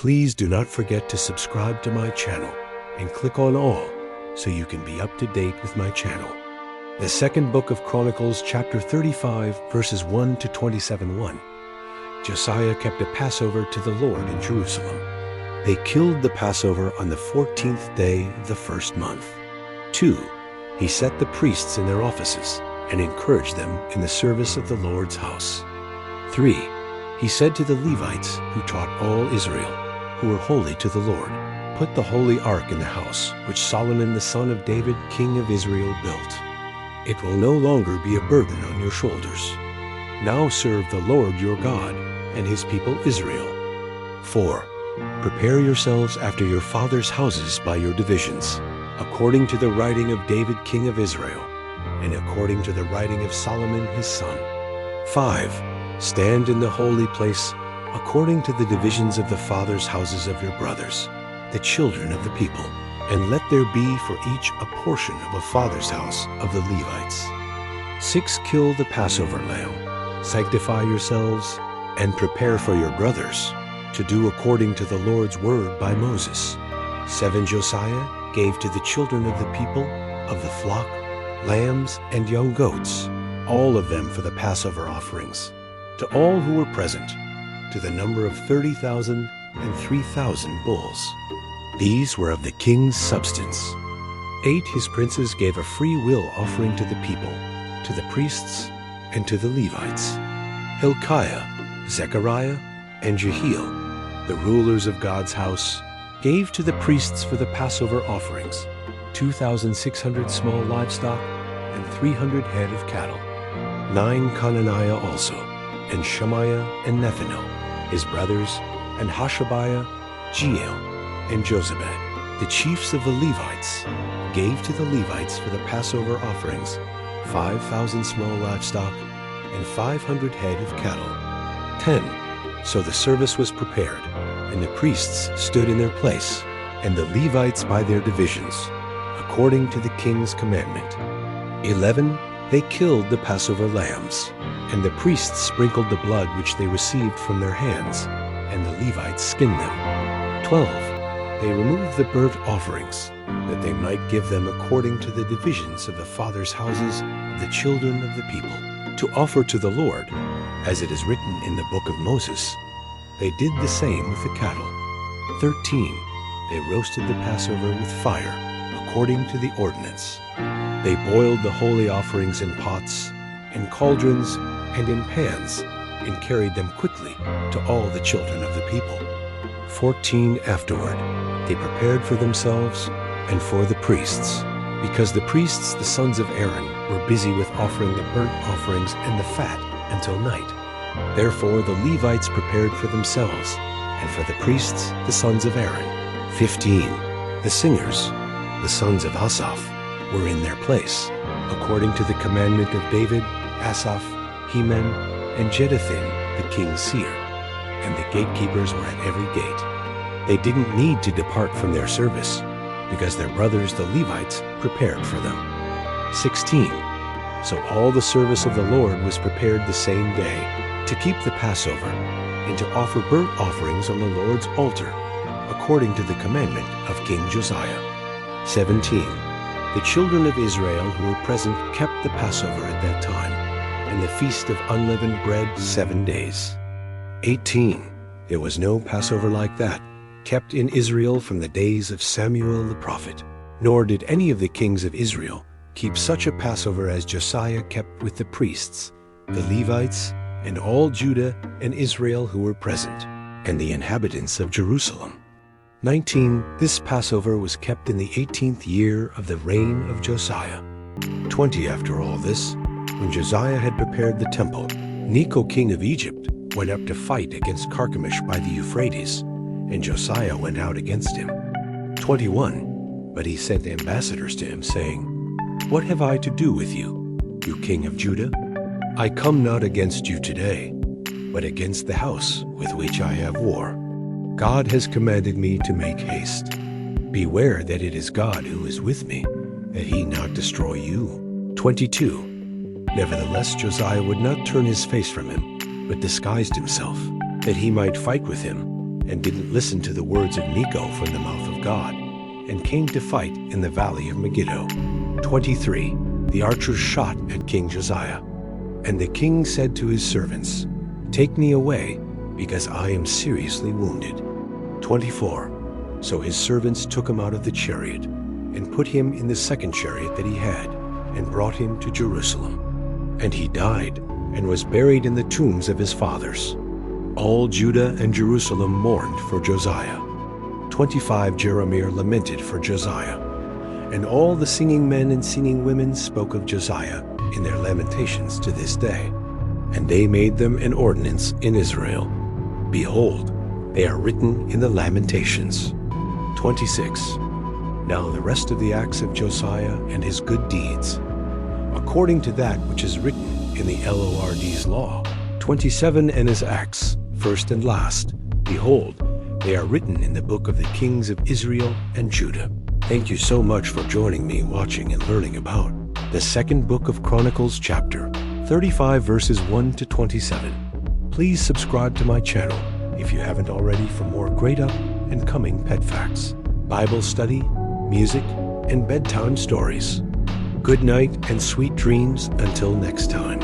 Please do not forget to subscribe to my channel and click on all so you can be up to date with my channel. The second book of Chronicles, chapter 35, verses 1 to 27:1. Josiah kept a Passover to the Lord in Jerusalem. They killed the Passover on the 14th day of the first month. 2. He set the priests in their offices and encouraged them in the service of the Lord's house. 3. He said to the Levites who taught all Israel, who were holy to the Lord, "Put the holy ark in the house which Solomon the son of David, king of Israel, built. It will no longer be a burden on your shoulders. Now serve the Lord your God and his people Israel." 4. Prepare yourselves after your fathers' houses by your divisions, according to the writing of David king of Israel, and according to the writing of Solomon his son. 5. Stand in the holy place according to the divisions of the fathers' houses of your brothers, the children of the people, and let there be for each a portion of a father's house of the Levites. 6. Kill the Passover lamb. Sanctify yourselves and prepare for your brothers to do according to the Lord's word by Moses. 7. Josiah gave to the children of the people of the flock lambs and young goats, all of them for the Passover offerings, to all who were present, to the number of 30,000 and 3,000 bulls. These were of the king's substance. 8. His princes gave a free will offering to the people, to the priests, and to the Levites. Hilkiah, Zechariah, and Jehiel, the rulers of God's house, gave to the priests for the Passover offerings 2,600 small livestock and 300 head of cattle. 9. Conaniah also, and Shemaiah and Nethanel, his brothers, and Hashabiah, Jeiel, and Jozabad, the chiefs of the Levites, gave to the Levites for the Passover offerings 5,000 small livestock and 500 head of cattle. 10. So the service was prepared, and the priests stood in their place, and the Levites by their divisions, according to the king's commandment. 11. They killed the Passover lambs, and the priests sprinkled the blood which they received from their hands, and the Levites skinned them. 12. They removed the burnt offerings, that they might give them according to the divisions of the fathers' houses of the children of the people, to offer to the Lord, as it is written in the book of Moses. They did the same with the cattle. 13. They roasted the Passover with fire, according to the ordinance. They boiled the holy offerings in pots, in cauldrons, and in pans, and carried them quickly to all the children of the people. 14. Afterward, they prepared for themselves and for the priests, because the priests, the sons of Aaron, were busy with offering the burnt offerings and the fat until night. Therefore the Levites prepared for themselves, and for the priests, the sons of Aaron. 15. The singers, the sons of Asaph, were in their place, according to the commandment of David, Asaph, Heman, and Jeduthun, the king's seer, and the gatekeepers were at every gate. They didn't need to depart from their service, because their brothers the Levites prepared for them. 16. So all the service of the Lord was prepared the same day, to keep the Passover, and to offer burnt offerings on the Lord's altar, according to the commandment of King Josiah. 17. The children of Israel who were present kept the Passover at that time, and the feast of unleavened bread 7 days. 18. There was no Passover like that, kept in Israel from the days of Samuel the prophet, nor did any of the kings of Israel keep such a Passover as Josiah kept with the priests, the Levites, and all Judah and Israel who were present, and the inhabitants of Jerusalem. 19. This Passover was kept in the 18th year of the reign of Josiah. 20. After all this, when Josiah had prepared the temple, Necho king of Egypt went up to fight against Carchemish by the Euphrates, and Josiah went out against him. 21. But he sent ambassadors to him, saying, "What have I to do with you, you king of Judah? I come not against you today, but against the house with which I have war. God has commanded me to make haste. Beware that it is God who is with me, that he not destroy you." 22. Nevertheless, Josiah would not turn his face from him, but disguised himself, that he might fight with him, and didn't listen to the words of Necho from the mouth of God, and came to fight in the valley of Megiddo. 23. The archers shot at King Josiah. And the king said to his servants, "Take me away, because I am seriously wounded." 24. So his servants took him out of the chariot, and put him in the second chariot that he had, and brought him to Jerusalem. And he died, and was buried in the tombs of his fathers. All Judah and Jerusalem mourned for Josiah. 25. Jeremiah lamented for Josiah. And all the singing men and singing women spoke of Josiah in their lamentations to this day. And they made them an ordinance in Israel. Behold, they are written in the Lamentations. 26. Now the rest of the acts of Josiah and his good deeds, according to that which is written in the Lord's law. 27. And his acts, first and last, behold, they are written in the book of the kings of Israel and Judah. Thank you so much for joining me, watching and learning about the second book of Chronicles, chapter 35, verses 1 to 27. Please subscribe to my channel if you haven't already for more great up and coming pet facts, Bible study, music, and bedtime stories. Good night and sweet dreams until next time.